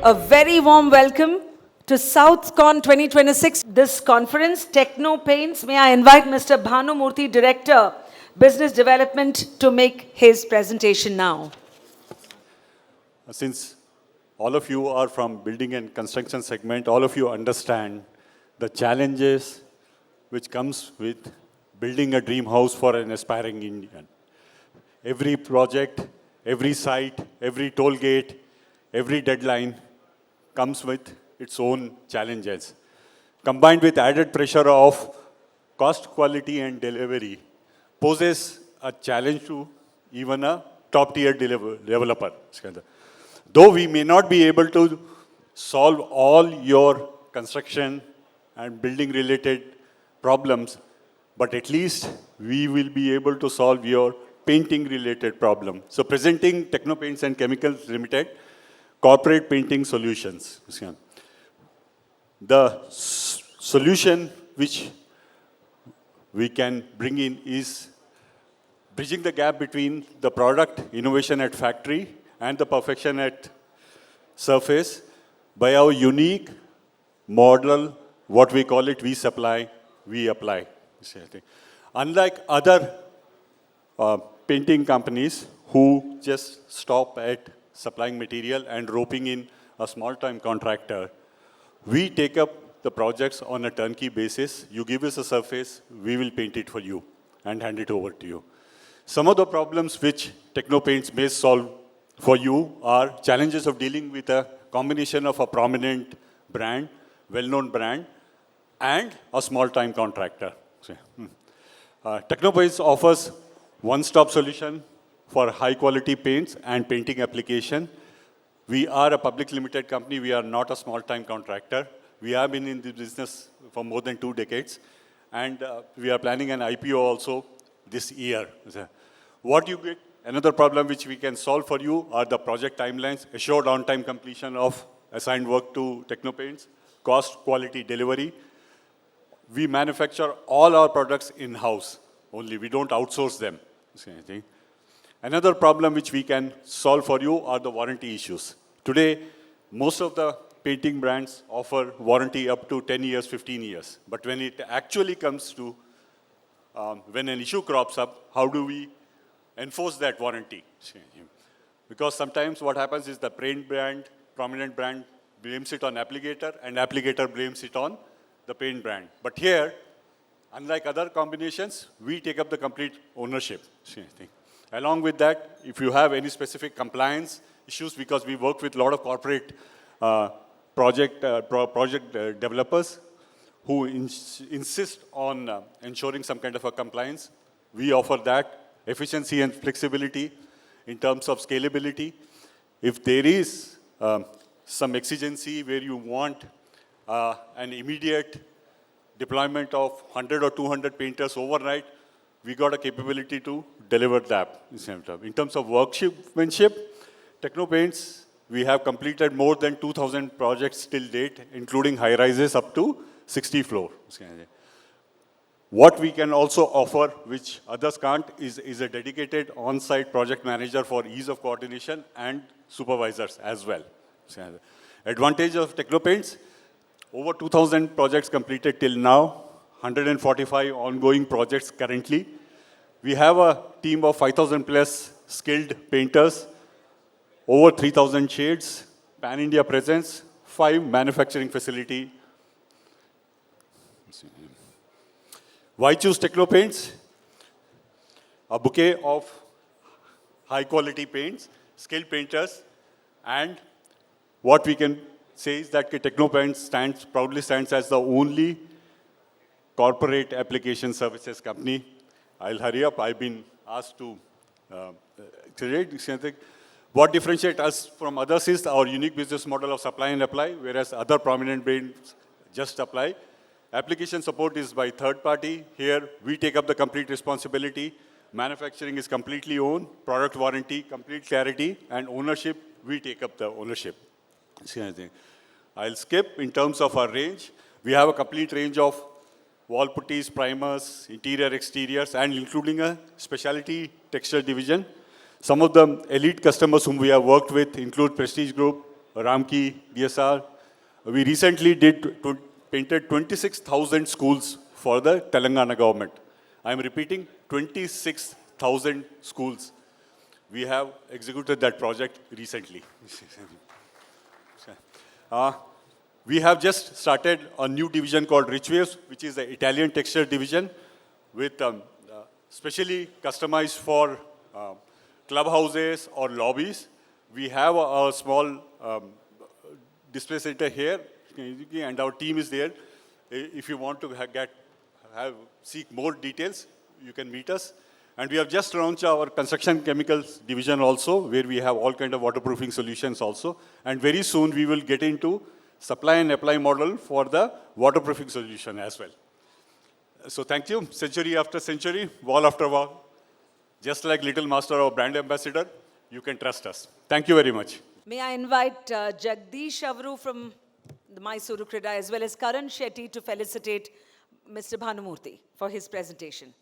A very warm welcome to SouthCon 2026. This conference, Techno Paints. May I invite Mr. Bhanu Murthy, Director, Business Development, to make his presentation now. Since all of you are from building and construction segment, all of you understand the challenges which comes with building a dream house for an aspiring Indian. Every project, every site, every toll gate, every deadline comes with its own challenges. Combined with added pressure of cost, quality, and delivery, poses a challenge to even a top-tier developer. Though we may not be able to solve all your construction and building-related problems, but at least we will be able to solve your painting-related problem. So presenting Techno Paints and Chemicals Limited, corporate painting solutions. The solution which we can bring in is bridging the gap between the product innovation at factory and the perfection at surface by our unique model, what we call it, we supply, we apply. Unlike other painting companies who just stop at supplying material and roping in a small-time contractor, we take up the projects on a turnkey basis. You give us a surface, we will paint it for you and hand it over to you. Some of the problems which Techno Paints may solve for you are challenges of dealing with a combination of a prominent brand, well-known brand, and a small-time contractor. Techno Paints offers one-stop solution for high-quality paints and painting application. We are a public limited company. We are not a small-time contractor. We have been in this business for more than 2 decades, and we are planning an IPO also this year. What you get, another problem which we can solve for you are the project timelines, assured on-time completion of assigned work to Techno Paints, cost, quality, delivery. We manufacture all our products in-house only. We don't outsource them. Another problem which we can solve for you are the warranty issues. Today, most of the painting brands offer warranty up to 10 years, 15 years. But when it actually comes to, when an issue crops up, how do we enforce that warranty? Because sometimes what happens is the paint brand, prominent brand, blames it on applicator, and applicator blames it on the paint brand. But here, unlike other combinations, we take up the complete ownership. Along with that, if you have any specific compliance issues, because we work with a lot of corporate project developers who insist on ensuring some kind of a compliance, we offer that efficiency and flexibility in terms of scalability. If there is some exigency where you want an immediate deployment of 100 or 200 painters overnight, we got a capability to deliver that. In terms of workmanship, Techno Paints, we have completed more than 2,000 projects till date, including high-rises up to 60 floors. What we can also offer, which others can't, is a dedicated on-site project manager for ease of coordination and supervisors as well. Advantage of Techno Paints, over 2,000 projects completed till now, 145 ongoing projects currently. We have a team of 5,000 plus skilled painters, over 3,000 shades, pan-India presence, 5 manufacturing facility. Why choose Techno Paints? A bouquet of high-quality paints, skilled painters, and what we can say is that Techno Paints proudly stands as the only corporate application services company. I'll hurry up. I've been asked to create. What differentiates us from others is our unique business model of supply and apply, whereas other prominent brands just apply. Application support is by third party. Here, we take up the complete responsibility. Manufacturing is completely owned. Product warranty, complete clarity, and ownership, we take up the ownership. I'll skip in terms of our range. We have a complete range of wall putties, primers, interior, exteriors, and including a specialty texture division. Some of the elite customers whom we have worked with include Prestige Group, Ramki, DSR. We recently painted 26,000 schools for the Telangana government. I am repeating, 26,000 schools. We have executed that project recently. We have just started a new division called Rich Waves, which is the Italian texture division, with specially customized for clubhouses or lobbies. We have a small display center here, and our team is there. If you want to seek more details, you can meet us. And we have just launched our construction chemicals division also, where we have all kind of waterproofing solutions also. And very soon we will get into supply and apply model for the waterproofing solution as well. So thank you. Century after century, wall after wall. Just like Little Master or brand ambassador, you can trust us. Thank you very much. May I invite Jagdish Avru from the Mysuru Crida as well as Karan Shetty to felicitate Mr. Bhanumurthy for his presentation.